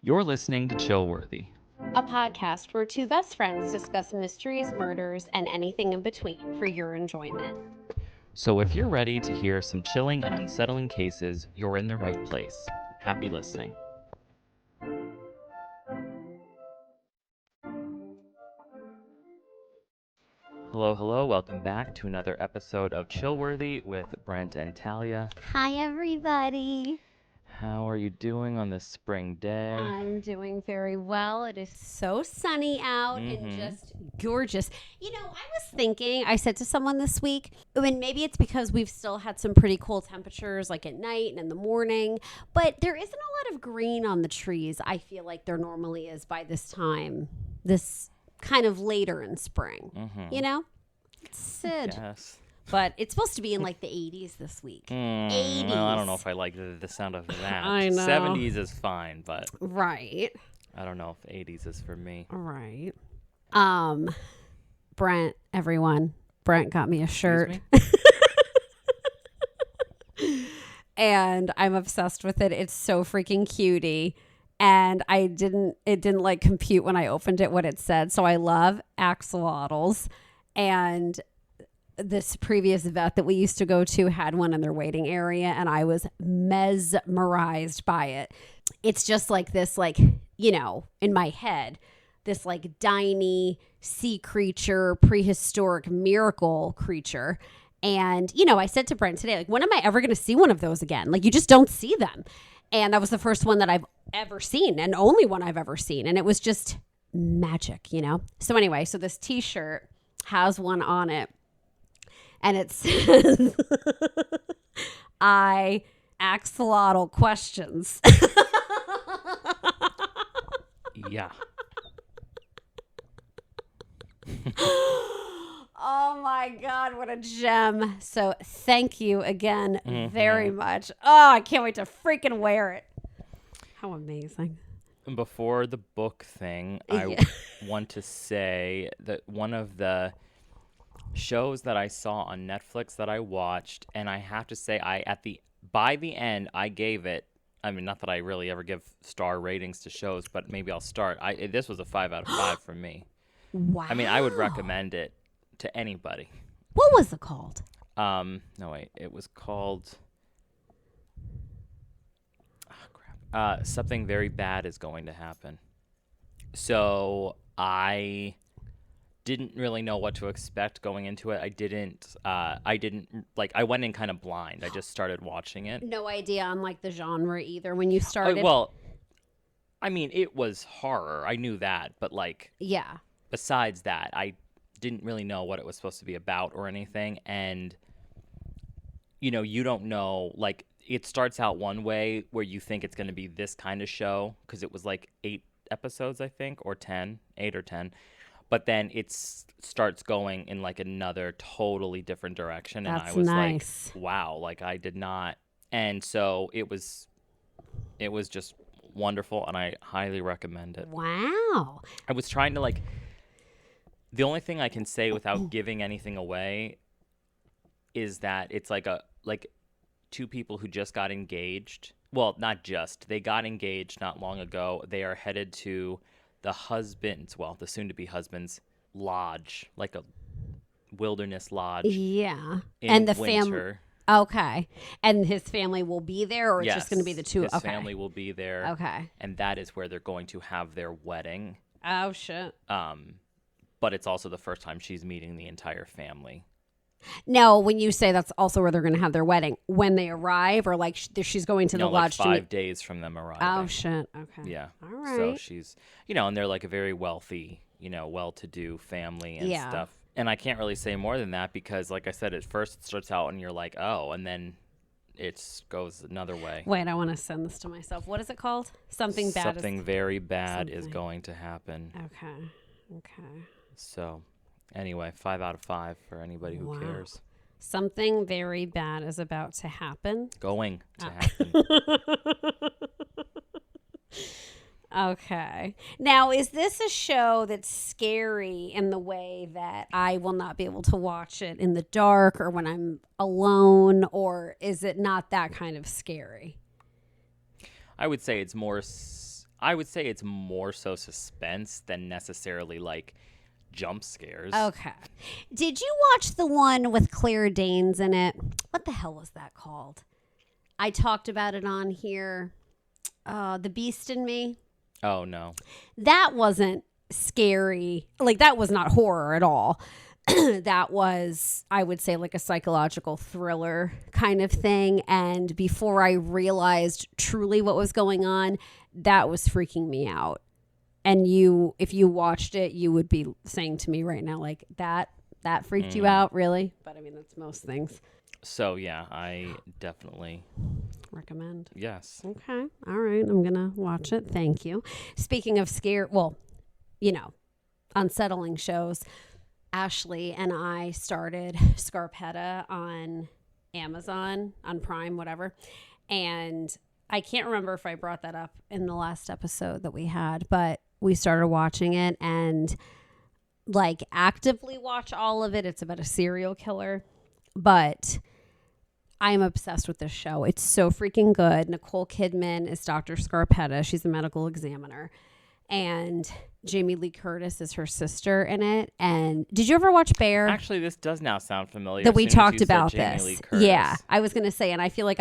You're listening to Chillworthy. A podcast where two best friends discuss mysteries, murders, and anything in between for your enjoyment. So if you're ready to hear some chilling and unsettling cases, you're in the right place. Happy listening. Hello, welcome back to another episode of Chillworthy with Brent and Talia. Hi, everybody. How are you doing on this spring day? I'm doing very well. It is so sunny out and just gorgeous. You know, I was thinking, I said to someone this week, and maybe it's because we've still had some pretty cool temperatures like at night and in the morning, but there isn't a lot of green on the trees. I feel like there normally is by this time, this kind of later in spring, you know? It's sad. Yes. But it's supposed to be in like the 80s this week. 80s. Well, I don't know if I like the sound of that. I know. 70s is fine, but Right. I don't know if 80s is for me. Right. Brent, everyone. Brent got me a shirt. And I'm obsessed with it. It's so freaking cutie. And it didn't like compute when I opened it what it said. So I love axolotls. And this previous vet that we used to go to had one in their waiting area, and I was mesmerized by it. It's just like this, like, you know, in my head, this like tiny sea creature, prehistoric miracle creature. And, you know, I said to Brent today, like, when am I ever going to see one of those again? Like, you just don't see them. And that was the first one that I've ever seen, and only one I've ever seen. And it was just magic, you know? So anyway, so this t-shirt has one on it. And it says, I axolotl questions. Yeah. Oh my God, what a gem. So thank you again very much. Oh, I can't wait to freaking wear it. How amazing. Before the book thing, I want to say that one of the shows that I saw on Netflix that I watched, and I have to say, by the end, I gave it, I mean, not that I really ever give star ratings to shows, but maybe I'll start. This was a 5 out of 5 for me. Wow. I mean, I would recommend it to anybody. What was it called? No, wait. It was called... Oh, crap. Something very bad is going to happen. So, I didn't really know what to expect going into it. I went in kind of blind. I just started watching it. No idea on like the genre either when you started. Well, I mean, it was horror. I knew that, but like, yeah. Besides that, I didn't really know what it was supposed to be about or anything. And, you know, you don't know, like, it starts out one way where you think it's going to be this kind of show, because it was like 8 episodes, I think, or 10, 8 or 10. But then it starts going in like another totally different direction. And That's I was nice. like, wow, like I did not. And so it was just wonderful, and I highly recommend it. Wow. I was trying to like, the only thing I can say without giving anything away is that it's like two people who just got engaged. Well, not just. They got engaged not long ago. They are headed to the soon-to-be husband's lodge, like a wilderness lodge. Yeah. And the family. Okay. And his family will be there, or it's just going to be the two? His family will be there. Okay. And that is where they're going to have their wedding. Oh, shit. But it's also the first time she's meeting the entire family. Now, when you say that's also where they're going to have their wedding, when they arrive, or like she's going to the lodge? Like 5 days from them arriving. Oh, shit. Okay. Yeah. All right. So she's, and they're like a very wealthy, well-to-do family and stuff. And I can't really say more than that because, like I said, at first it starts out and you're like, oh, and then it goes another way. Wait, I want to send this to myself. What is it called? Something very bad is going to happen. Okay. So, anyway, 5 out of 5 for anybody who cares. Something very bad is about to happen. Going to happen. Okay. Now, is this a show that's scary in the way that I will not be able to watch it in the dark or when I'm alone, or is it not that kind of scary? I would say it's more I would say it's more so suspense than necessarily like jump scares. Okay. Did you watch the one with Claire Danes in it? What the hell was that called? I talked about it on here. The Beast in Me. Oh, no. That wasn't scary. Like, that was not horror at all. That was, I would say, like a psychological thriller kind of thing. And before I realized truly what was going on, that was freaking me out. And if you watched it, you would be saying to me right now, like, that freaked you out, really? But I mean, that's most things. So, yeah, I definitely recommend. Yes. Okay. All right. I'm going to watch it. Thank you. Speaking of unsettling shows, Ashley and I started Scarpetta on Amazon, on Prime, whatever. And I can't remember if I brought that up in the last episode that we had, but we started watching it and like actively watch all of it. It's about a serial killer, but I'm obsessed with this show. It's so freaking good. Nicole Kidman is Dr. Scarpetta. She's a medical examiner. And Jamie Lee Curtis is her sister in it. And did you ever watch Bear? Actually, this does now sound familiar. That we as soon as talked you about said Jamie this. Lee Curtis. Yeah, I was going to say, and I feel like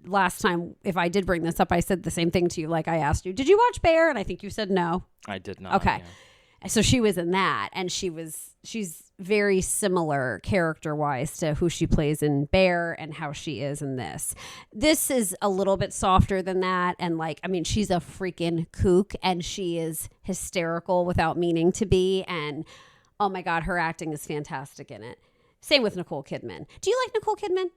last time, if I did bring this up, I said the same thing to you. Like I asked you, did you watch Bear? And I think you said no. I did not. Okay. Yeah. So she was in that, and she's very similar character-wise to who she plays in Bear and how she is in this. This is a little bit softer than that, and she's a freaking kook, and she is hysterical without meaning to be, and oh my God, her acting is fantastic in it. Same with Nicole Kidman. Do you like Nicole Kidman?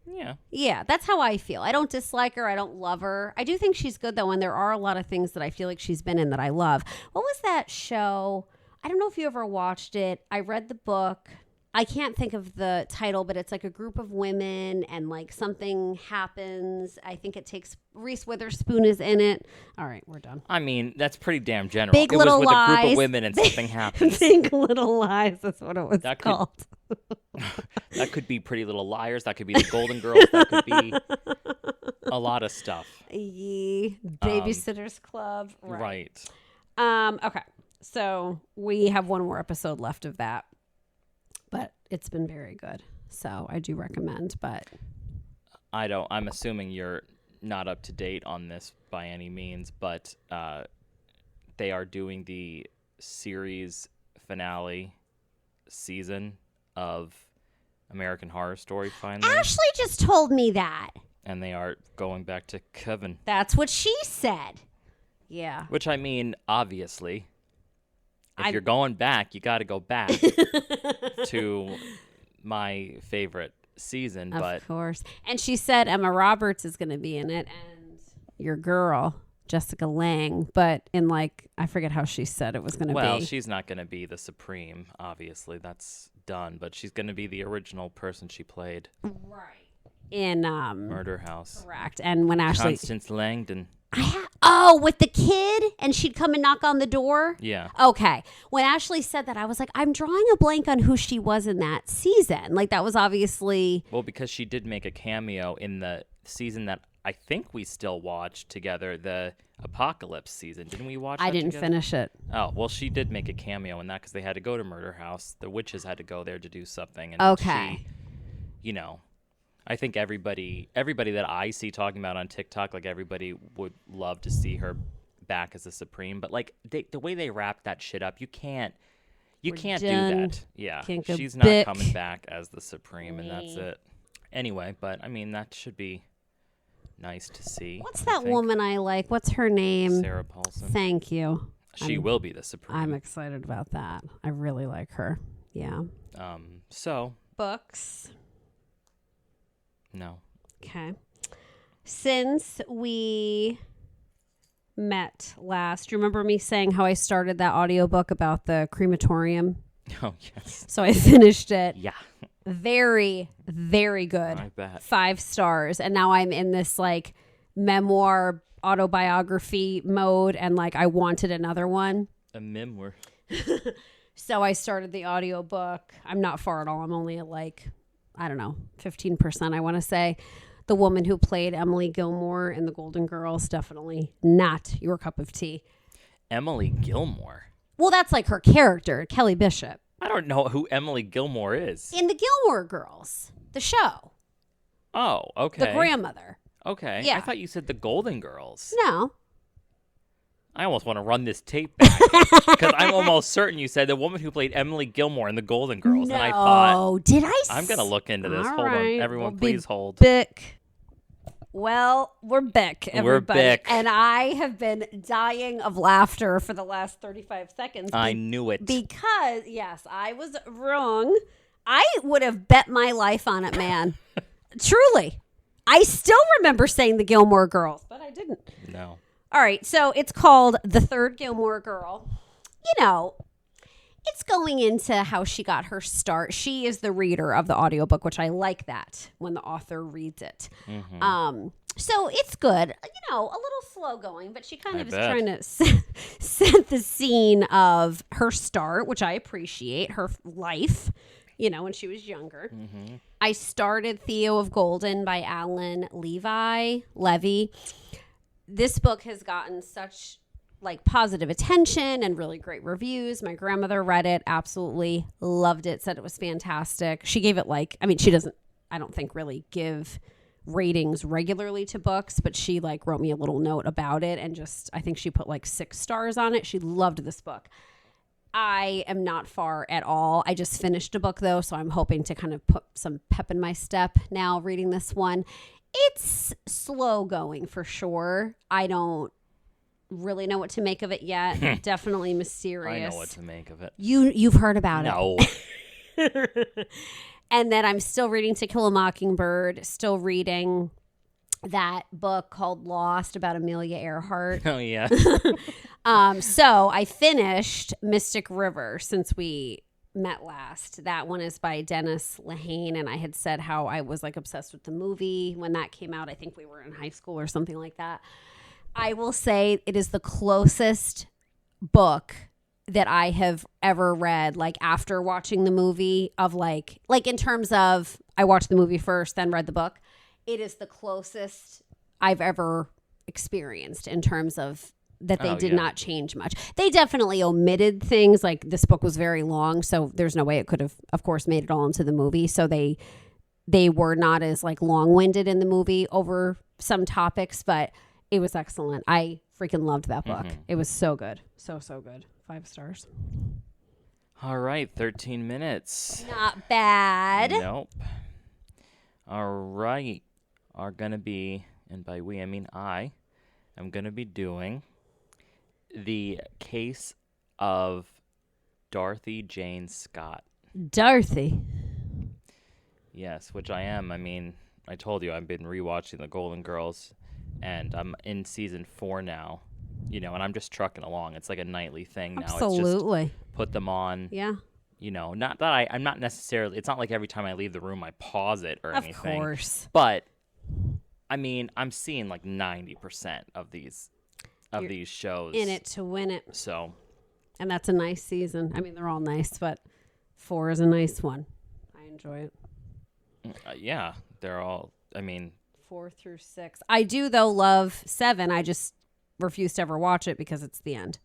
Yeah. Yeah, that's how I feel. I don't dislike her. I don't love her. I do think she's good, though, and there are a lot of things that I feel like she's been in that I love. What was that show? I don't know if you ever watched it. I read the book. I can't think of the title, but it's like a group of women and like something happens. I think it takes Reese Witherspoon is in it. All right, we're done. I mean, that's pretty damn general. Big it Little was with Lies. a group of women and something happens. Big Little Lies. That's what it was called. That could be Pretty Little Liars. That could be the Golden Girls. That could be a lot of stuff. Babysitter's Club. Right. Okay. So we have one more episode left of that, but it's been very good. So I do recommend, but I'm assuming you're not up to date on this by any means, but they are doing the series finale season of American Horror Story finally. Ashley just told me that. And they are going back to Coven. That's what she said. Yeah. Which, I mean, obviously, if you're going back, you got to go back to my favorite season. Of course. And she said Emma Roberts is going to be in it and your girl, Jessica Lange. But in I forget how she said it was going to be. Well, she's not going to be the Supreme, obviously. That's done. But she's going to be the original person she played. Right. In Murder House. Correct. And when Ashley... Constance Langdon. With the kid, and she'd come and knock on the door? Yeah. Okay. When Ashley said that, I was like, I'm drawing a blank on who she was in that season. Like, that was obviously... Well, because she did make a cameo in the season that I think we still watched together, the Apocalypse season. Didn't we watch that I didn't together? finish it. Oh, well, she did make a cameo in that because they had to go to Murder House. The witches had to go there to do something. And okay. She, I think everybody that I see talking about on TikTok, everybody would love to see her back as the Supreme. But the way they wrap that shit up, you can't do that. Yeah, she's not coming back as the Supreme, and that's it. Anyway, but I mean that should be nice to see. What's that woman I like? What's her name? Sarah Paulson. Thank you. She will be the Supreme. I'm excited about that. I really like her. Yeah. So books. No. Okay. Since we met last, do you remember me saying how I started that audiobook about the crematorium? Oh, yes. So I finished it. Yeah. Very, very good. I bet. 5 stars. And now I'm in this memoir autobiography mode and I wanted another one. A memoir. So I started the audiobook. I'm not far at all. I'm only at 15%, I want to say. The woman who played Emily Gilmore in The Golden Girls, definitely not your cup of tea. Emily Gilmore. Well, that's like her character, Kelly Bishop. I don't know who Emily Gilmore is. In The Gilmore Girls, the show. Oh, okay. The grandmother. Okay. Yeah. I thought you said The Golden Girls. No. I almost want to run this tape back because I'm almost certain you said the woman who played Emily Gilmore in The Golden Girls. No. And I thought, did I? I'm going to look into this. All Hold right. on. Everyone, We'll please hold. Bick. Well, we're Bick, everybody. We're Bick. And I have been dying of laughter for the last 35 seconds. I knew it. Because, yes, I was wrong. I would have bet my life on it, man. Truly. I still remember saying the Gilmore Girls, but I didn't. No. All right, so it's called The Third Gilmore Girl. You know, it's going into how she got her start. She is the reader of the audiobook, which I like that when the author reads it. Mm-hmm. So it's good. You know, a little slow going, but she kind of is bet. trying to set the scene of her start, which I appreciate, her life, you know, when she was younger. Mm-hmm. I started Theo of Golden by Alan Levy. This book has gotten such like positive attention and really great reviews. My grandmother read it, absolutely loved it, said it was fantastic. She gave it like, I mean, she doesn't, I don't think really give ratings regularly to books, but she like wrote me a little note about it and just, I think she put like 6 stars on it. She loved this book. I am not far at all. I just finished a book though, so I'm hoping to kind of put some pep in my step now reading this one. It's slow going for sure. I don't really know what to make of it yet. Definitely mysterious. I know what to make of it. You've heard about No. it. And then I'm still reading To Kill a Mockingbird, still reading that book called Lost about Amelia Earhart. Oh, yeah. So I finished Mystic River since we met last. That one is by Dennis Lehane, and I had said how I was like obsessed with the movie when that came out. I think we were in high school or something like that. I will say it is the closest book that I have ever read, like after watching the movie, of like in terms of I watched the movie first, then read the book. It is the closest I've ever experienced in terms of that they did not change much. They definitely omitted things, like this book was very long, so there's no way it could have, of course, made it all into the movie. So they were not as like long-winded in the movie over some topics, but it was excellent. I freaking loved that book. Mm-hmm. It was so good. So good. 5 stars. All right, 13 minutes. Not bad. Nope. All right. Are going to be, and by we, I mean I, am going to be doing the case of Dorothy Jane Scott. Dorothy. Yes, which I am. I mean, I told you I've been rewatching The Golden Girls, and I'm in season 4 now, you know, and I'm just trucking along. It's like a nightly thing now. Absolutely. It's just put them on. Yeah. You know, not that I'm not necessarily, it's not like every time I leave the room I pause it or anything. Of course. But, I mean, I'm seeing like 90% of these shows. In it to win it. So. And that's a nice season. I mean, they're all nice, but 4 is a nice one. I enjoy it. Yeah, they're all, I mean. 4 through 6. I do, though, love 7. I just refuse to ever watch it because it's the end.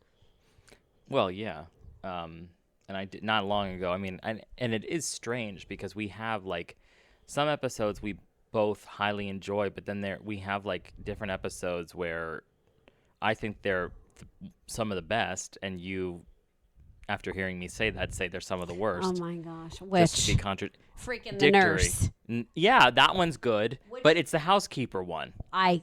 Well, yeah. And I did not long ago. I mean, and it is strange because we have like some episodes we both highly enjoy, but then we have like different episodes where I think they're some of the best, and you, after hearing me say that, say they're some of the worst. Oh my gosh, which just to be freaking the nurse? Yeah, that one's good, but it's the housekeeper one. I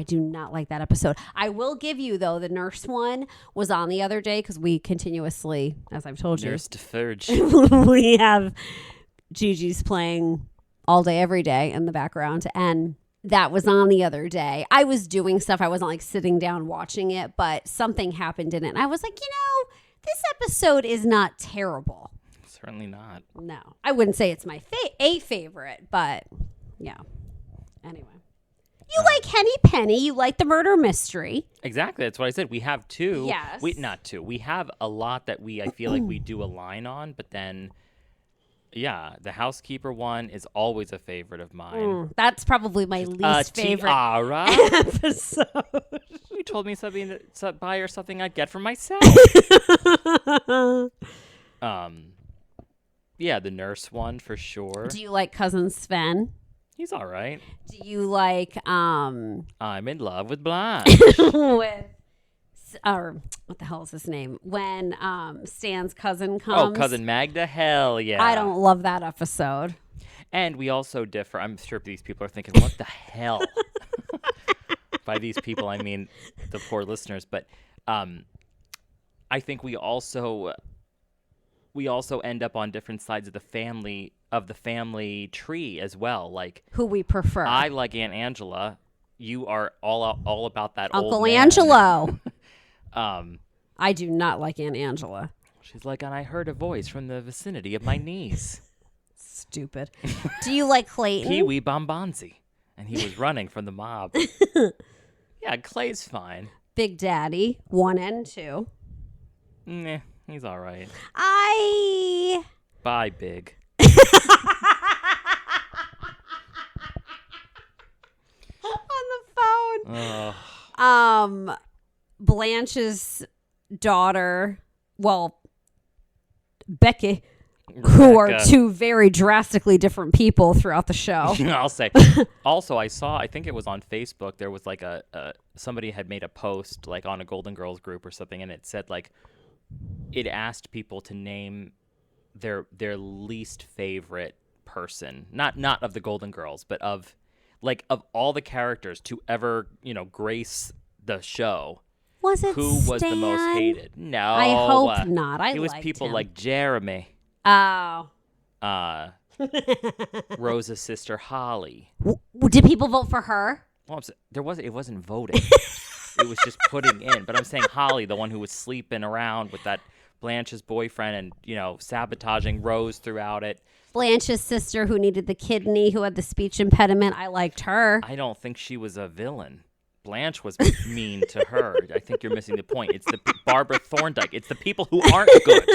do not like that episode. I will give you though, the nurse one was on the other day because we continuously, as I've told you, Nurse Deferge. we have Gigi's playing all day, every day in the background, and that was on the other day. I was doing stuff. I wasn't like sitting down watching it, but something happened in it, and I was like, this episode is not terrible. Certainly not. No, I wouldn't say it's my favorite, but yeah. Anyway, you like Henny Penny. You like the murder mystery. Exactly. That's what I said. We have 2. Yes. Not 2. We have a lot that I feel like we do align on, but then Yeah, the housekeeper one is always a favorite of mine. That's probably my least favorite Tiara. episode. You told me something to buy her something I'd get for myself. Yeah, the nurse one for sure. Do you like Cousin Sven? He's all right. Do you like I'm in love with Blanche. with or what the hell is his name? When Stan's cousin comes. Oh, Cousin Magda? Hell yeah. I don't love that episode. And we also differ. I'm sure these people are thinking, what the hell? By these people, I mean the poor listeners. But I think we also end up on different sides of the family tree as well. Like who we prefer. I like Aunt Angela. You are all about that Uncle old man. Angelo. I do not like Aunt Angela. She's like, and I heard a voice from the vicinity of my knees. Stupid. Do you like Clayton? Kiwi Bombonzi. And he was running from the mob. Yeah, Clay's fine. Big Daddy, 1 and 2. Nah, he's all right. Bye, Big. On the phone. Blanche's daughter, well, Becky, who are two very drastically different people throughout the show. I'll say. Also, I think it was on Facebook, there was like somebody had made a post like on a Golden Girls group or something, and it said like, it asked people to name their least favorite person, not of the Golden Girls, but of all the characters to ever, grace the show. Was it who Stan? Was the most hated? No, I hope not. It was people him. like Jeremy. Oh. Rosa's sister Holly. Did people vote for her? Well, it wasn't voting. It was just putting in. But I'm saying Holly, the one who was sleeping around with that Blanche's boyfriend and, sabotaging Rose throughout it. Blanche's sister who needed the kidney, who had the speech impediment. I liked her. I don't think she was a villain. Blanche was mean to her. I think you're missing the point. It's the Barbara Thorndike. It's the people who aren't good.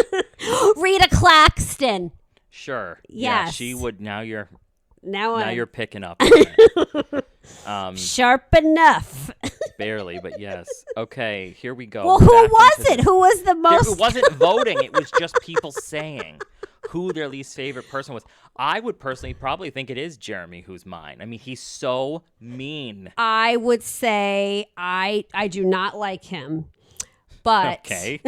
Rita Claxton. Sure. Yes. Yeah, she would. Now you're picking up. Sharp enough. Barely, but yes. Okay, here we go. Well, who was it? Who was the most? It wasn't voting. It was just people saying who their least favorite person was. I would personally probably think it is Jeremy who's mine. I mean, he's so mean. I would say I do not like him. But okay.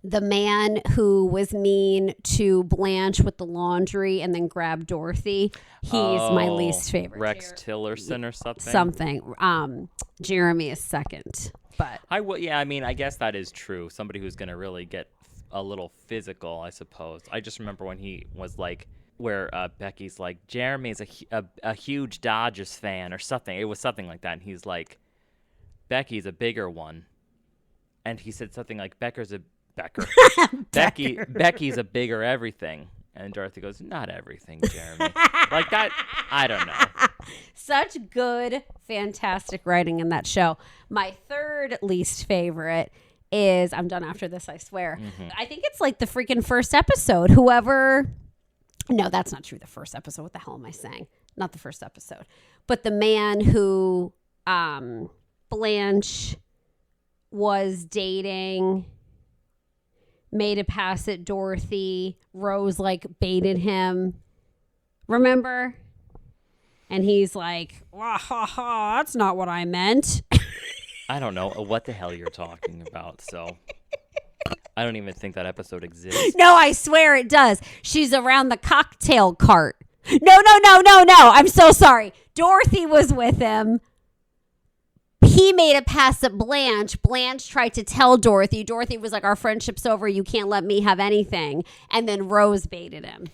The man who was mean to Blanche with the laundry and then grabbed Dorothy, he's my least favorite. Rex Tillerson or something? Something. Jeremy is second. But I mean, I guess that is true. Somebody who's going to really get a little physical, I suppose. I just remember when he was like, where Becky's like, Jeremy's a huge Dodgers fan or something. It was something like that. And he's like, Becky's a bigger one. And he said something like, Becky's a bigger everything. And Dorothy goes, not everything, Jeremy. Like that, I don't know. Such good, fantastic writing in that show. My third least favorite is, I'm done after this, I swear. Mm-hmm. I think it's like the freaking first episode. No, that's not true. The first episode. What the hell am I saying? Not the first episode. But the man who Blanche was dating, made a pass at Dorothy. Rose baited him. Remember? And he's like, wah, ha, ha, that's not what I meant. I don't know what the hell you're talking about, so I don't even think that episode exists. No, I swear it does. She's around the cocktail cart. No. I'm so sorry. Dorothy was with him. He made a pass at Blanche. Blanche tried to tell Dorothy. Dorothy was like, our friendship's over. You can't let me have anything. And then Rose baited him.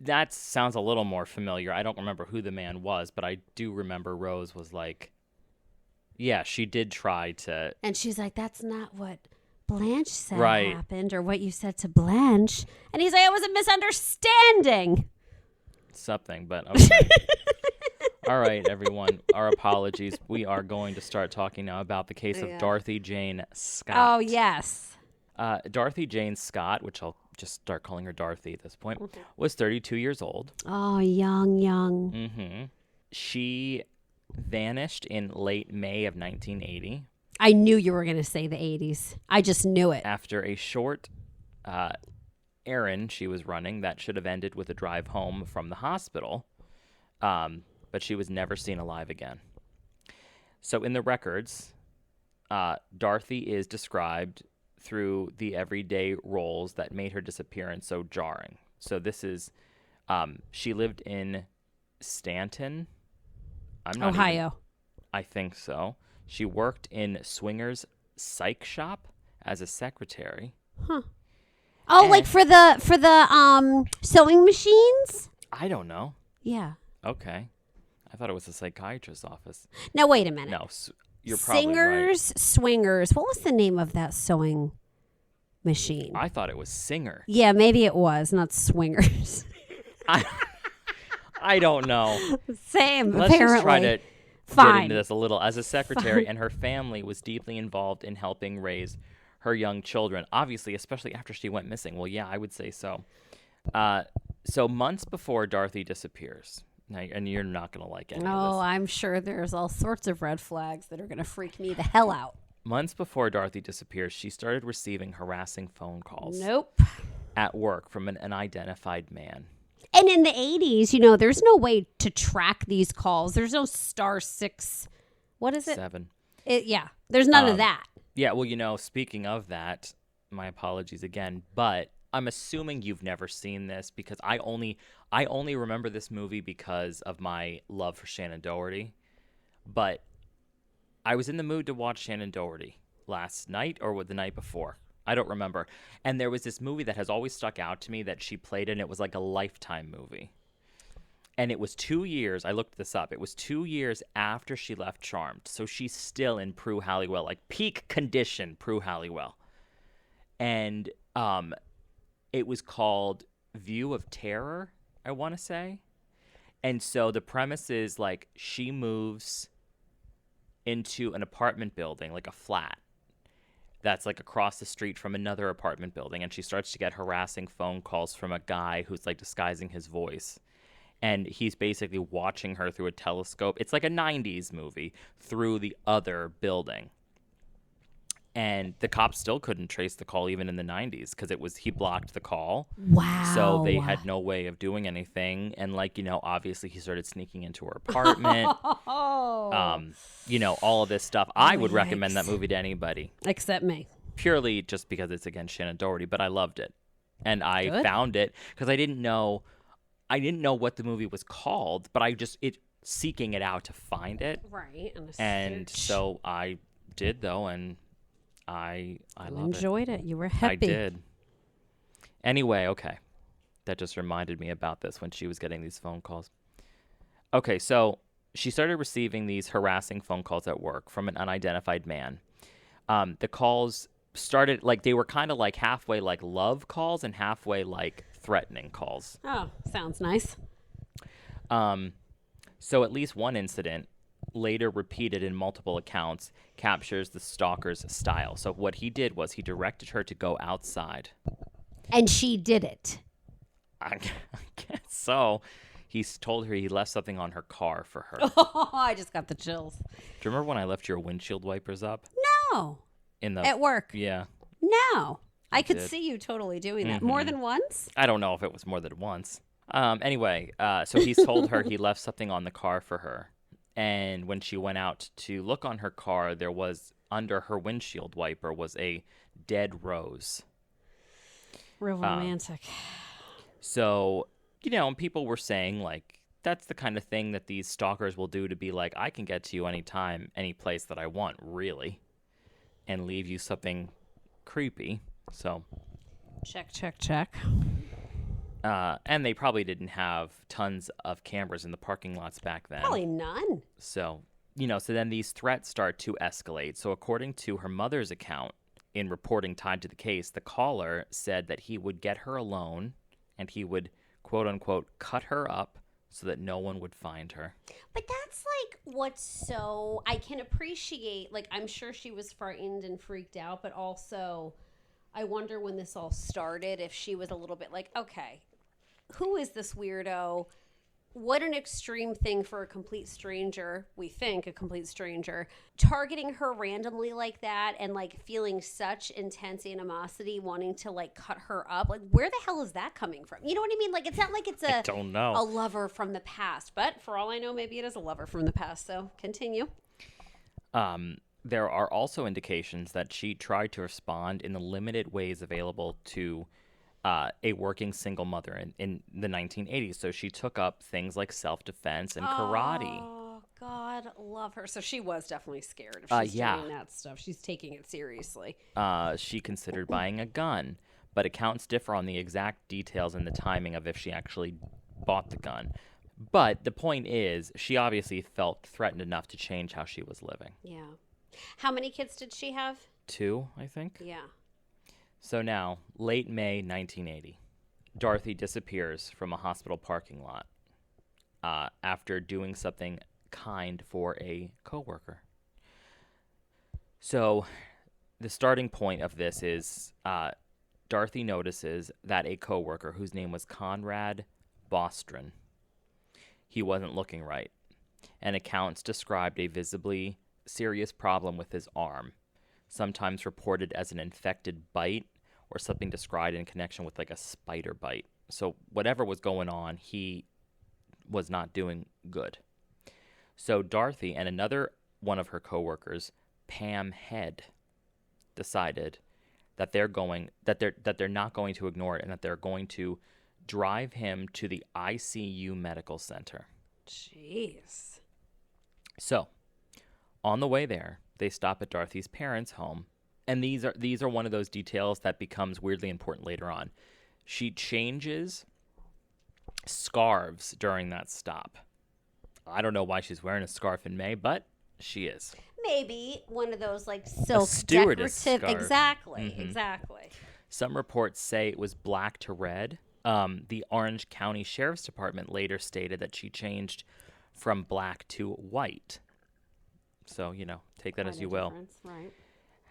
That sounds a little more familiar. I don't remember who the man was, but I do remember Rose was like, yeah, she did try to. And she's like, that's not what Blanche said happened or what you said to Blanche. And he's like, it was a misunderstanding. Something, but okay. All right, everyone. Our apologies. We are going to start talking now about the case of Dorothy Jane Scott. Oh, yes. Dorothy Jane Scott, which just start calling her Dorothy at this point, was 32 years old. Oh, young. Mm-hmm. She vanished in late May of 1980 I knew you were going to say the 80s. I just knew it. after a short errand she was running that should have ended with a drive home from the hospital, but she was never seen alive again. So in the records, Dorothy is described through the everyday roles that made her disappearance so jarring. So this is, she lived in Stanton. I'm not Ohio. I think so. She worked in Swinger's Psych Shop as a secretary. Oh, like for the sewing machines? I don't know. Yeah. Okay. I thought it was a psychiatrist's office. Now wait a minute. No, you're probably Singers, Swingers. What was the name of that sewing machine? right. I thought it was Singer. Yeah, maybe it was, not Swingers. I don't know. Same, Let's apparently. just try to get Fine. into this a little. As a secretary, and her family was deeply involved in helping raise her young children. Obviously, especially after she went missing. Well, yeah, I would say so. So months before Dorothy disappears, now, and you're not going to like any of Oh, this. I'm sure there's all sorts of red flags that are going to freak me the hell out. Months before Dorothy disappears, she started receiving harassing phone calls Nope. at work from an unidentified man. And in the 80s, there's no way to track these calls. There's no *6. What is it? 7. Yeah, there's none of that. Yeah, well, speaking of that, my apologies again, but I'm assuming you've never seen this because I only remember this movie because of my love for Shannon Doherty. But I was in the mood to watch Shannon Doherty last night or the night before. I don't remember. And there was this movie that has always stuck out to me that she played in. It was like a Lifetime movie. And it was 2 years. I looked this up. It was 2 years after she left Charmed. So she's still in Prue Halliwell, like peak condition Prue Halliwell. And it was called View of Terror, I want to say. And so the premise is like she moves into an apartment building, like a flat, that's like across the street from another apartment building. And she starts to get harassing phone calls from a guy who's like disguising his voice. And he's basically watching her through a telescope. It's like a 90s movie through the other building. And the cops still couldn't trace the call even in the 90s because he blocked the call. Wow. So they had no way of doing anything. And obviously he started sneaking into her apartment. All of this stuff. I would recommend that movie to anybody. Except me. Purely just because it's against Shannon Doherty, but I loved it. And I found it because I didn't know what the movie was called, but seeking it out to find it. Right. And so I did though, and I enjoyed it. You were happy. I did. Anyway, okay. That just reminded me about this when she was getting these phone calls. Okay, so she started receiving these harassing phone calls at work from an unidentified man. The calls started they were kind of like halfway like love calls and halfway like threatening calls. Oh, sounds nice. So at least one incident, later repeated in multiple accounts, captures the stalker's style. So what he did was he directed her to go outside. And she did it. I guess so. He told her he left something on her car for her. Oh, I just got the chills. Do you remember when I left your windshield wipers up? No. At work? Yeah. No. I could did. see you totally doing that. More than once? I don't know if it was more than once. Anyway, so he's told her he left something on the car for her. And when she went out to look on her car, there was, under her windshield wiper, was a dead rose. Real romantic. So, and people were saying, that's the kind of thing that these stalkers will do to be like, I can get to you anytime, any place that I want, really, and leave you something creepy. So, check. And they probably didn't have tons of cameras in the parking lots back then. Probably none. So, so then these threats start to escalate. So according to her mother's account in reporting tied to the case, the caller said that he would get her alone and he would, quote unquote, cut her up so that no one would find her. But that's I can appreciate, I'm sure she was frightened and freaked out, but also I wonder when this all started, if she was a little bit like, okay, who is this weirdo? What an extreme thing for a complete stranger, we think a complete stranger, targeting her randomly like that and like feeling such intense animosity, wanting to like cut her up. Like, where the hell is that coming from? You know what I mean? Like, it's not like it's I don't know. a lover from the past, but for all I know, maybe it is a lover from the past. So continue. There are also indications that she tried to respond in the limited ways available to a working single mother in the 1980s. So she took up things like self-defense and karate. Oh, God, love her. So she was definitely scared if she's Yeah. doing that stuff. She's taking it seriously. She considered buying a gun, but accounts differ on the exact details and the timing of if she actually bought the gun. But the point is, she obviously felt threatened enough to change how she was living. Yeah. How many kids did she have? 2, I think. Yeah. So now, late May 1980, Dorothy disappears from a hospital parking lot after doing something kind for a coworker. So the starting point of this is Dorothy notices that a coworker whose name was Conrad Bostron, he wasn't looking right, and accounts described a visibly serious problem with his arm, sometimes reported as an infected bite or something described in connection with like a spider bite. So whatever was going on, he was not doing good. So Dorothy and another one of her coworkers, Pam Head, decided that they're not going to ignore it and that they're going to drive him to the ICU medical center. Jeez. So, on the way there, they stop at Dorothy's parents' home, and these are one of those details that becomes weirdly important later on. She changes scarves during that stop. I don't know why she's wearing a scarf in May, but she is. Maybe one of those like silk stewardess decorative. scarf. Exactly. Exactly. Some reports say it was black to red. The Orange County Sheriff's Department later stated that she changed from black to white. So, take that as you will. Right.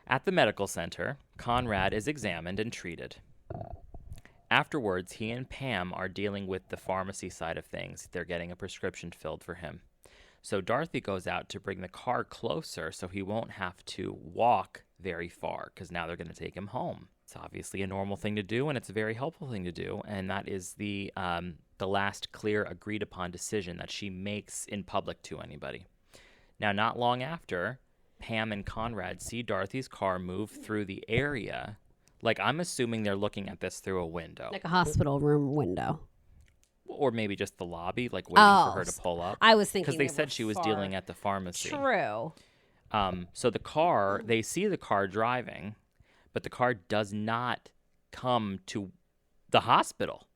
At the medical center, Conrad is examined and treated. Afterwards, he and Pam are dealing with the pharmacy side of things. They're getting a prescription filled for him. So Dorothy goes out to bring the car closer so he won't have to walk very far, because now they're going to take him home. It's obviously a normal thing to do, and it's a very helpful thing to do, and that is the last clear agreed-upon decision that she makes in public to anybody. Now, not long after, Pam and Conrad see Dorothy's car move through the area. Like, I'm assuming they're looking at this through a window. Like a hospital room window. Or maybe just the lobby, like waiting for her to pull up. I was thinking because they said she was dealing at the pharmacy. True. So the car, they see the car driving, but the car does not come to the hospital.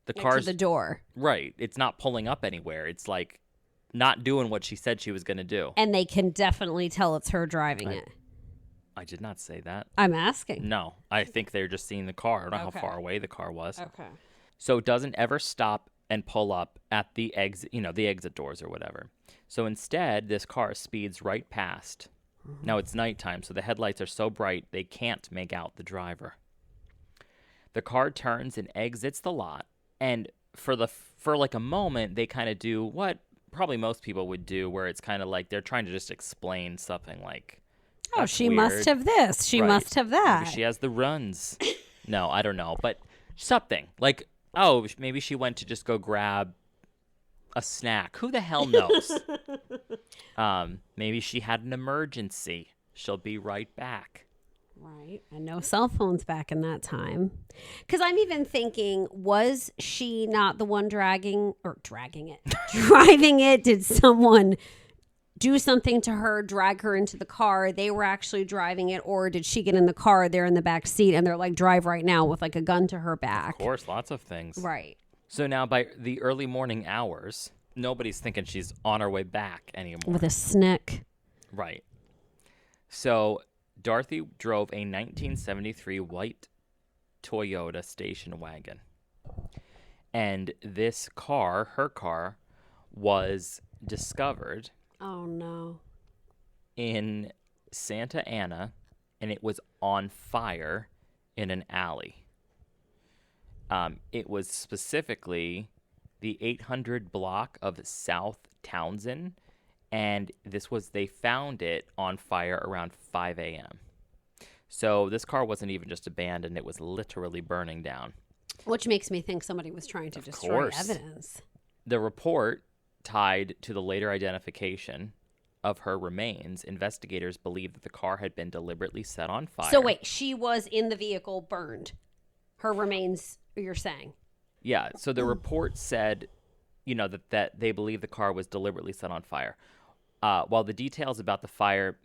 The car's to the door. Right. It's not pulling up anywhere. It's like not doing what she said she was going to do. And they can definitely tell it's her driving it. I did not say that. I'm asking. No, I think they're just seeing the car. I don't know Okay. how far away the car was. Okay. So it doesn't ever stop and pull up at the exit, the exit doors or whatever. So instead, this car speeds right past. Now it's nighttime, so the headlights are so bright they can't make out the driver. The car turns and exits the lot, and for like a moment, they kind of do what probably most people would do, where it's kind of like they're trying to just explain something like, oh, she must have this. She must have that. Maybe she has the runs. No, I don't know, but something like, oh, maybe she went to just go grab a snack. Who the hell knows? Maybe she had an emergency. She'll be right back. Right. And no cell phones back in that time. Because I'm even thinking, was she not the one driving it? Driving it? Did someone do something to her, drag her into the car? They were actually driving it, or did she get in the car, they're in the back seat, and they're like, drive right now with like a gun to her back? Of course, lots of things. Right. So now by the early morning hours, nobody's thinking she's on her way back anymore. With a snick. Right. So Dorothy drove a 1973 white Toyota station wagon. And this car, her car, was discovered Oh, no. in Santa Ana, and it was on fire in an alley. It was specifically the 800 block of South Townsend, and they found it on fire around 5 a.m. So this car wasn't even just abandoned, it was literally burning down. Which makes me think somebody was trying to destroy evidence. The report tied to the later identification of her remains. Investigators believe that the car had been deliberately set on fire. So wait, she was in the vehicle burned. Her remains, you're saying? Yeah, so the report said, that they believe the car was deliberately set on fire. While the details about the fire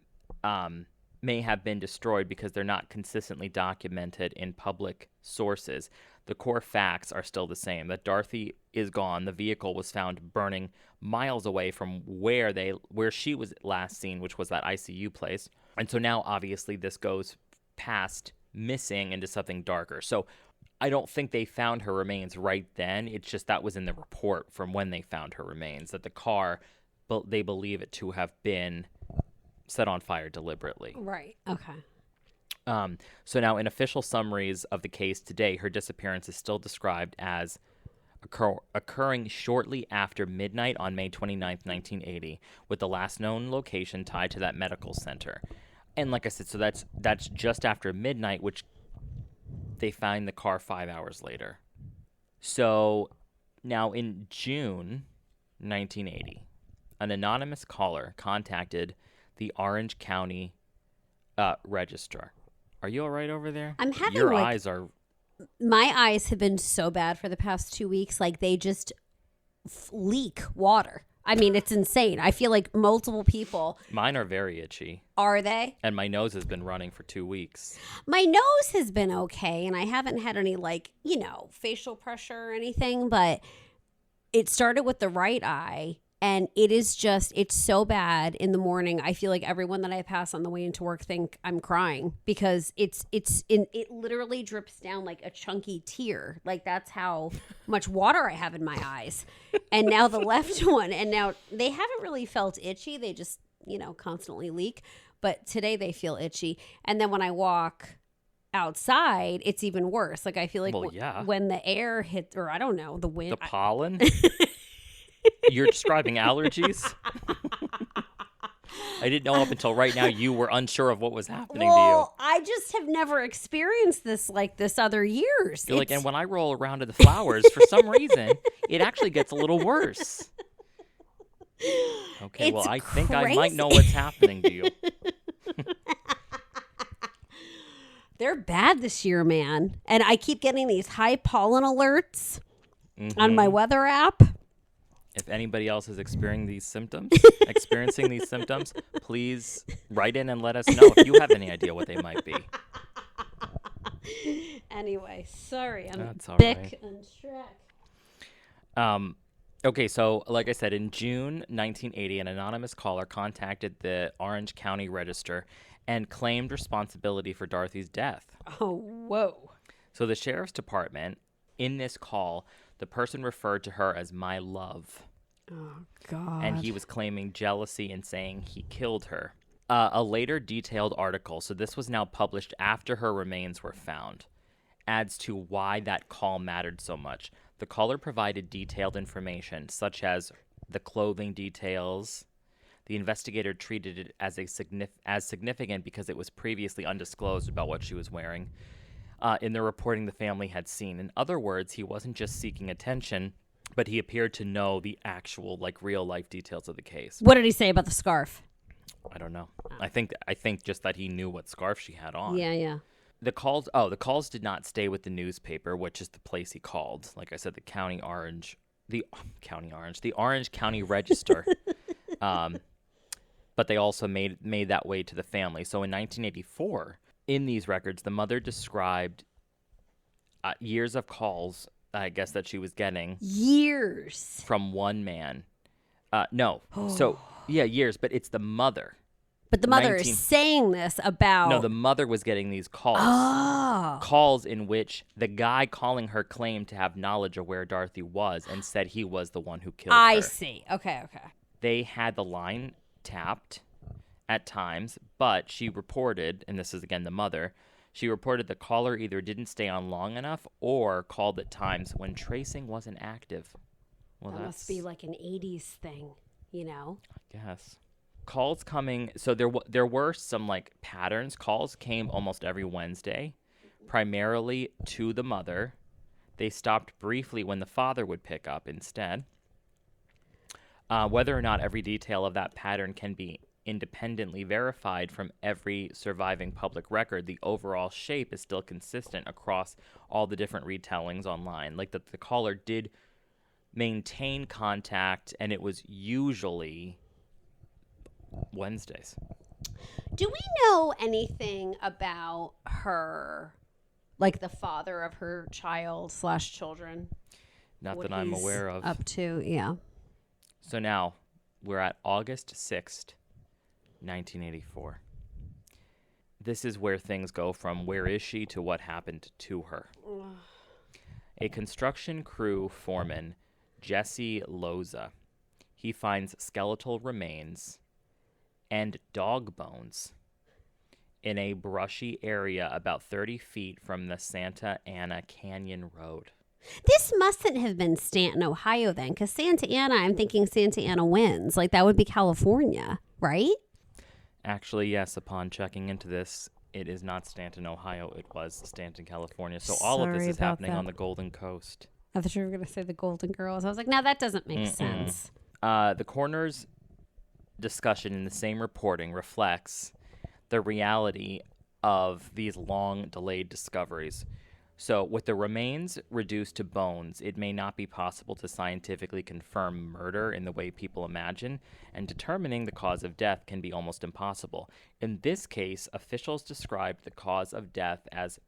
may have been destroyed because they're not consistently documented in public sources, the core facts are still the same. That Dorothy is gone. The vehicle was found burning miles away from where she was last seen, which was that ICU place. And so now, obviously, this goes past missing into something darker. So I don't think they found her remains right then. It's just that was in the report from when they found her remains, that the car, they believe it to have been set on fire deliberately. Right. Okay. So now in official summaries of the case today, her disappearance is still described as occurring shortly after midnight on May 29th, 1980, with the last known location tied to that medical center. And like I said, so that's just after midnight, which they find the car 5 hours later. So now in June 1980, an anonymous caller contacted the Orange County Register. Are you all right over there? I'm having Your eyes are... My eyes have been so bad for the past 2 weeks. Like, they just leak water. I mean, it's insane. I feel like multiple people... Mine are very itchy. Are they? And my nose has been running for 2 weeks. My nose has been okay, and I haven't had any, facial pressure or anything, but it started with the right eye. And it's so bad in the morning. I feel like everyone that I pass on the way into work think I'm crying because it literally drips down like a chunky tear. Like, that's how much water I have in my eyes. And now the left one, and now they haven't really felt itchy. They just, constantly leak. But today they feel itchy. And then when I walk outside, it's even worse. Like, I feel like when the air hits, or I don't know, the wind. The pollen? You're describing allergies? I didn't know up until right now you were unsure of what was happening to you. I just have never experienced this like this other years. You're like, and when I roll around to the flowers, for some reason, it actually gets a little worse. Okay, well, I think I might know what's happening to you. They're bad this year, man. And I keep getting these high pollen alerts on my weather app. If anybody else is experiencing these symptoms, please write in and let us know if you have any idea what they might be. Anyway, sorry, I'm That's all thick and Shrek. Okay, so like I said, in June 1980, an anonymous caller contacted the Orange County Register and claimed responsibility for Dorothy's death. Oh, whoa. So the sheriff's department, in this call, the person referred to her as my love. Oh, God. And he was claiming jealousy and saying he killed her. A later detailed article, so this was now published after her remains were found, adds to why that call mattered so much. The caller provided detailed information, such as the clothing details. The investigator treated it as significant because it was previously undisclosed about what she was wearing. In the reporting the family had seen. In other words, he wasn't just seeking attention, but he appeared to know the actual, real-life details of the case. What did he say about the scarf? I don't know. I think just that he knew what scarf she had on. Yeah. The calls did not stay with the newspaper, which is the place he called. Like I said, the Orange County Register. But they also made that way to the family. So in 1984, in these records, the mother described years of calls, I guess, that she was getting. Years. From one man. No. So, yeah, years, but it's the mother. But the mother is saying this about... No, the mother was getting these calls. Oh. Calls in which the guy calling her claimed to have knowledge of where Dorothy was and said he was the one who killed her. I see. Okay. They had the line tapped at times, but she reported, and this is again the mother, She reported the caller either didn't stay on long enough or called at times when tracing wasn't active. Well, that must be like an 80s thing, you know? I guess. Calls coming, so there were some like patterns. Calls came almost every Wednesday, primarily to the mother. They stopped briefly when the father would pick up instead. Whether or not every detail of that pattern can be independently verified from every surviving public record, the overall shape is still consistent across all the different retellings online. Like that the caller did maintain contact, and it was usually Wednesdays. Do we know anything about her, like the father of her child/children? Not What that I'm he's aware of. Up to, yeah. So now we're at August 6th, 1984. This is where things go from where is she to what happened to her. A construction crew foreman, Jesse Loza, he finds skeletal remains and dog bones in a brushy area about 30 feet from the Santa Ana Canyon Road. This mustn't have been Stanton, Ohio then, because Santa Ana, I'm thinking Santa Ana winds. Like, that would be California, right? Actually, yes, upon checking into this, it is not Stanton, Ohio. It was Stanton, California. So all of this Sorry is about happening that. on the Golden Coast. I thought you were going to say the Golden Girls. I was like, no, that doesn't make sense. The coroner's discussion in the same reporting reflects the reality of these long delayed discoveries. So with the remains reduced to bones, it may not be possible to scientifically confirm murder in the way people imagine, and determining the cause of death can be almost impossible. In this case, officials described the cause of death as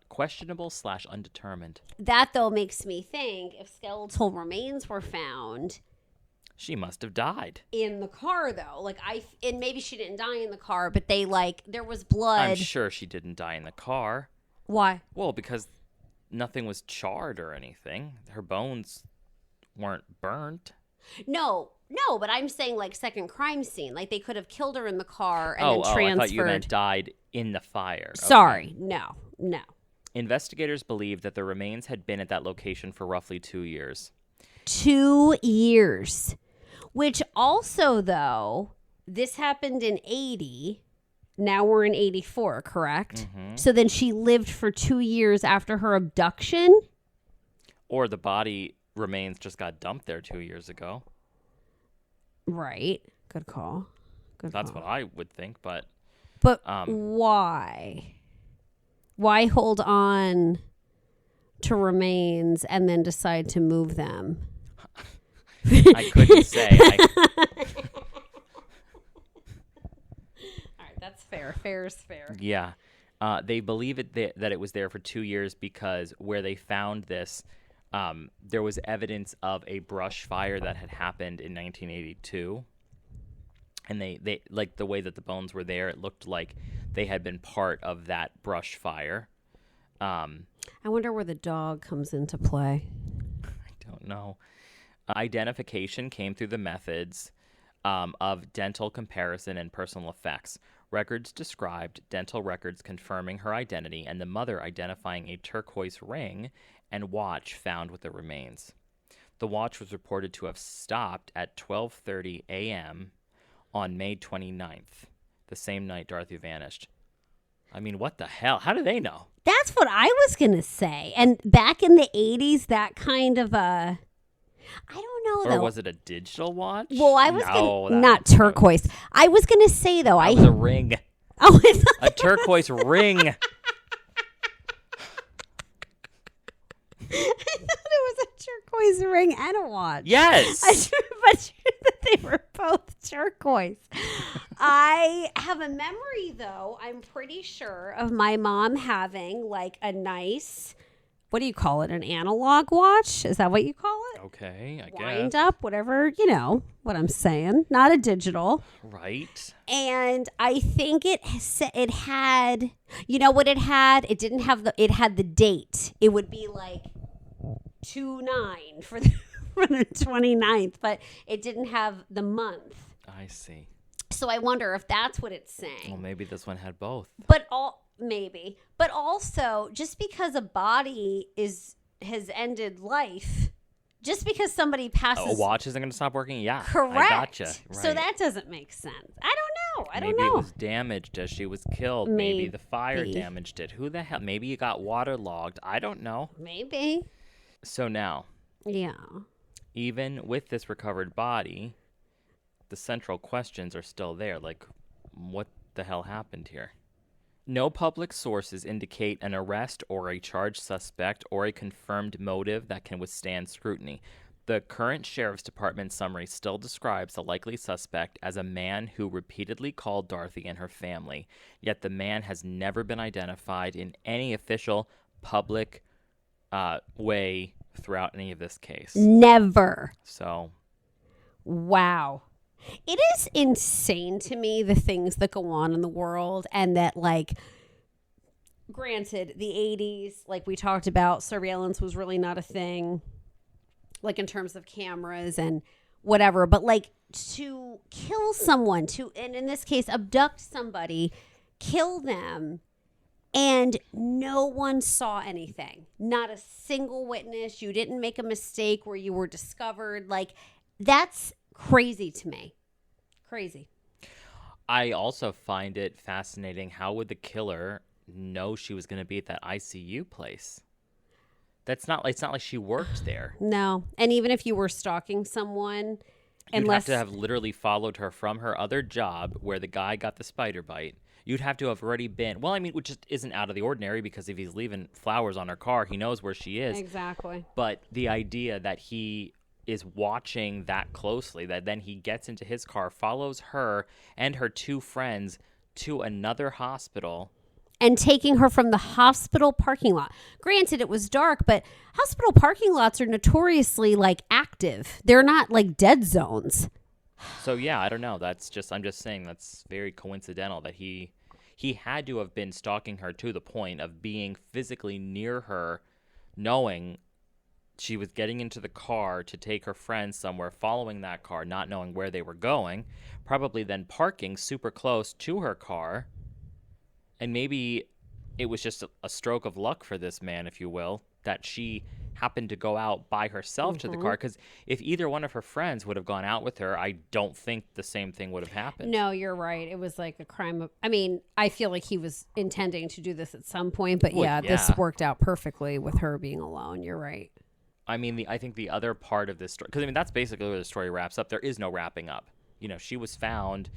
questionable / undetermined. That, though, makes me think if skeletal remains were found She must have died. in the car, though, like and maybe she didn't die in the car, but there was blood. I'm sure she didn't die in the car. Why? Well, because nothing was charred or anything. Her bones weren't burnt. No, but I'm saying like second crime scene. Like they could have killed her in the car and then I transferred. thought you meant died in the fire. Sorry, no. Investigators believe that the remains had been at that location for roughly 2 years. 2 years. Which also, though, this happened in 80. Now we're in 84, correct? Mm-hmm. So then she lived for 2 years after her abduction? Or the body remains just got dumped there 2 years ago. Right. Good call. That's what I would think, but why? Why hold on to remains and then decide to move them? I couldn't say. That's fair. Fair is fair. Yeah. They believe that it was there for 2 years because where they found this, there was evidence of a brush fire that had happened in 1982. And they like the way that the bones were there, it looked like they had been part of that brush fire. I wonder where the dog comes into play. I don't know. Identification came through the methods of dental comparison and personal effects. Records described dental records confirming her identity and the mother identifying a turquoise ring and watch found with the remains. The watch was reported to have stopped at 12:30 a.m. on May 29th, the same night Dorothy vanished. I mean, what the hell? How do they know? That's what I was going to say. And back in the 80s, that kind of I don't know, though. Or was it a digital watch? Well, I was not turquoise. I was going to say, though. It was a ring. Oh, it's A turquoise ring. I thought it was a turquoise ring and a watch. Yes. But they were both turquoise. I have a memory, though, I'm pretty sure, of my mom having like a nice, what do you call it, an analog watch? Is that what you call it? Okay, I guess. Wind up, whatever, you know what I'm saying. Not a digital. Right. And I think it had, you know what it had? It didn't have it had the date. It would be like 2/9 for the 29th, but it didn't have the month. I see. So I wonder if that's what it's Well, saying. maybe this one had both. But maybe. But also, just because a body has ended life, just because somebody passes. A watch isn't going to stop working? Yeah. Correct. I gotcha. Right. So that doesn't make sense. I don't know. Maybe it was damaged as she was killed. Maybe the fire Maybe. damaged it. Who the hell? Maybe it got waterlogged. I don't know. Maybe. So now, Yeah. even with this recovered body, the central questions are still there. Like, what the hell happened here? No public sources indicate an arrest or a charged suspect or a confirmed motive that can withstand scrutiny. The current sheriff's department summary still describes the likely suspect as a man who repeatedly called Dorothy and her family, yet the man has never been identified in any official public way throughout any of this case. Never. So, Wow. It is insane to me, the things that go on in the world, and that, like, granted, the 80s, like we talked about, surveillance was really not a thing, like in terms of cameras and whatever, but like to kill someone, and in this case, abduct somebody, kill them, and no one saw anything. Not a single witness. You didn't make a mistake where you were discovered. Like, that's crazy to me. Crazy. I also find it fascinating. How would the killer know she was going to be at that ICU place? It's not like she worked there. No. And even if you were stalking someone, You'd unless have to have literally followed her from her other job where the guy got the spider bite. You'd have to have already been, well, I mean, which just isn't out of the ordinary, because if he's leaving flowers on her car, he knows where she is. Exactly. But the idea that he is watching that closely, that then he gets into his car, follows her and her two friends to another hospital, and taking her from the hospital parking lot. Granted, it was dark, but hospital parking lots are notoriously, like, active. They're not like dead zones. So yeah, I don't know. I'm just saying that's very coincidental that he had to have been stalking her to the point of being physically near her, knowing she was getting into the car to take her friends somewhere, following that car, not knowing where they were going, probably then parking super close to her car. And maybe it was just a stroke of luck for this man, if you will, that she happened to go out by herself to the car. Because if either one of her friends would have gone out with her, I don't think the same thing would have happened. No, you're right. It was like a crime of, I mean, I feel like he was intending to do this at some point, but Well, this worked out perfectly with her being alone. You're right. I mean, I think the other part of this story, because I mean, that's basically where the story wraps up. There is no wrapping up. She was found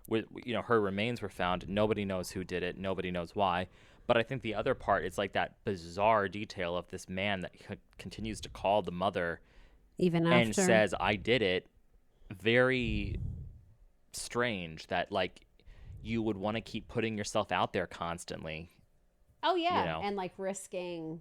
with, her remains were found. Nobody knows who did it. Nobody knows why. But I think the other part is like that bizarre detail of this man that continues to call the mother Even after. and says, I did it. Very strange that, like, you would want to keep putting yourself out there constantly. Oh, yeah. And like risking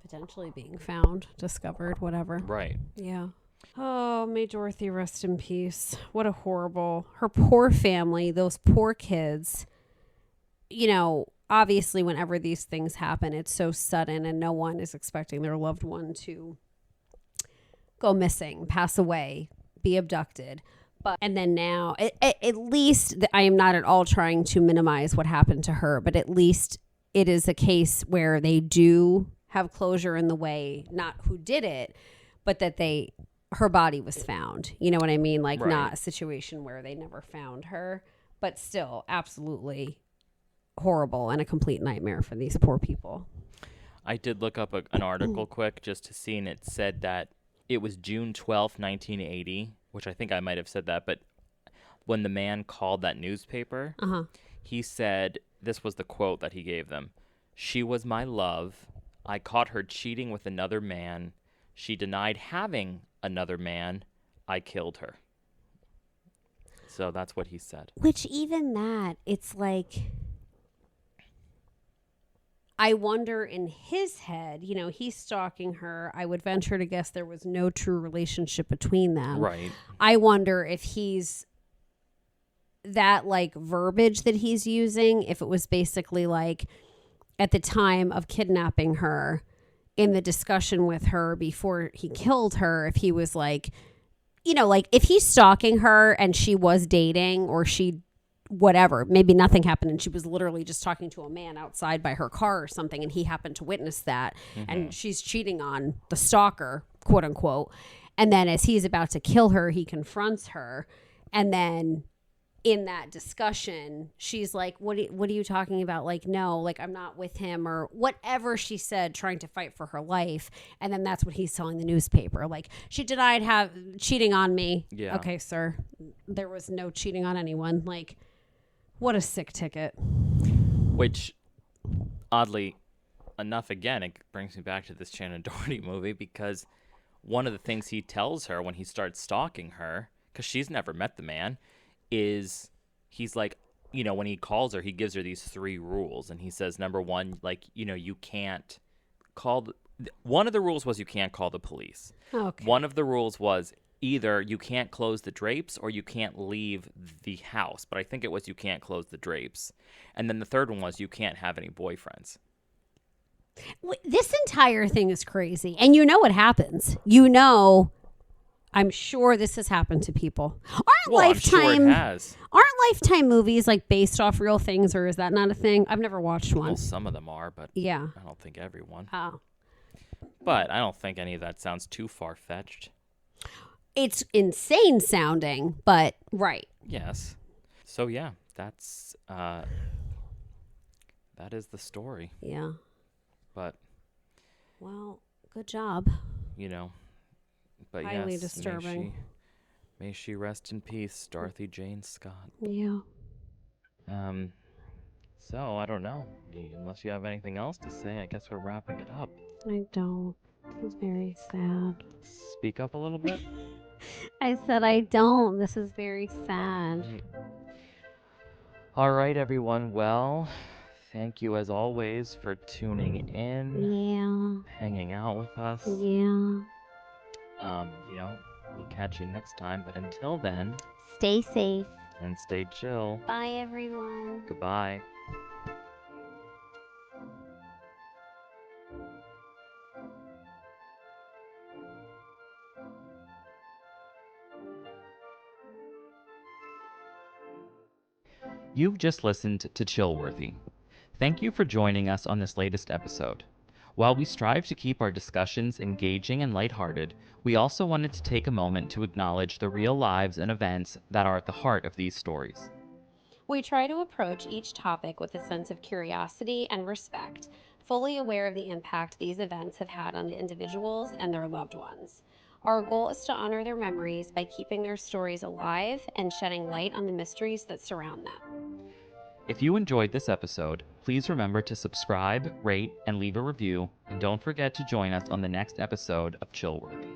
potentially being found, discovered, whatever. Right. Yeah. Oh, may Dorothy rest in peace. What a horrible, her poor family, those poor kids. Obviously whenever these things happen, it's so sudden and no one is expecting their loved one to go missing, pass away, be abducted. And then now, at least, I am not at all trying to minimize what happened to her, but at least it is a case where they do have closure in the way, not who did it, but that her body was found. You know what I mean? Like, right. Not a situation where they never found her, but still absolutely horrible and a complete nightmare for these poor people. I did look up an article quick just to see, and it said that it was June 12th, 1980, which I think I might have said that, but when the man called that newspaper, he said, this was the quote that he gave them: "She was my love. I caught her cheating with another man. She denied having another man. I killed her." So that's what he said. Which, even that, it's like, I wonder in his head, he's stalking her. I would venture to guess there was no true relationship between them. Right. I wonder if he's, that like verbiage that he's using, if it was basically like at the time of kidnapping her, in the discussion with her before he killed her, if he was like, like if he's stalking her and she was dating or she whatever, maybe nothing happened and she was literally just talking to a man outside by her car or something and he happened to witness that and she's cheating on the stalker, quote unquote. And then as he's about to kill her, he confronts her. And then in that discussion, she's like, what are you talking about? Like, no, like I'm not with him or whatever she said, trying to fight for her life. And then that's what he's telling the newspaper. Like, she denied cheating on me. Yeah. Okay, sir. There was no cheating on anyone. Like, what a sick ticket. Which, oddly enough, again, it brings me back to this Shannon Doherty movie, because one of the things he tells her when he starts stalking her, because she's never met the man, is he's like, when he calls her, he gives her these 3 rules. And he says, number 1, like, you can't call one of the rules was you can't call the police. Okay. One of the rules was either you can't close the drapes or you can't leave the house. But I think it was you can't close the drapes. And then the third one was you can't have any boyfriends. This entire thing is crazy. And what happens. I'm sure this has happened to people. I'm sure it has. Aren't Lifetime movies like based off real things, or is that not a thing? I've never watched one. Well, some of them are, but yeah, I don't think everyone. Oh. But I don't think any of that sounds too far-fetched. It's insane sounding, but right. Yes. So yeah, that is the story. Yeah. But well, good job. But highly yes, disturbing. May she rest in peace, Dorothy Jane Scott. Yeah. So I don't know. Unless you have anything else to say, I guess we're wrapping it up. I don't. This is very sad. Speak up a little bit. I said I don't. This is very sad. All right, everyone. Well, thank you as always for tuning in. Yeah. Hanging out with us. Yeah. We'll catch you next time. But until then, stay safe and stay chill. Bye, everyone. Goodbye. You've just listened to Chillworthy. Thank you for joining us on this latest episode. While we strive to keep our discussions engaging and lighthearted, we also wanted to take a moment to acknowledge the real lives and events that are at the heart of these stories. We try to approach each topic with a sense of curiosity and respect, fully aware of the impact these events have had on the individuals and their loved ones. Our goal is to honor their memories by keeping their stories alive and shedding light on the mysteries that surround them. If you enjoyed this episode, please remember to subscribe, rate, and leave a review, and don't forget to join us on the next episode of Chillworthy.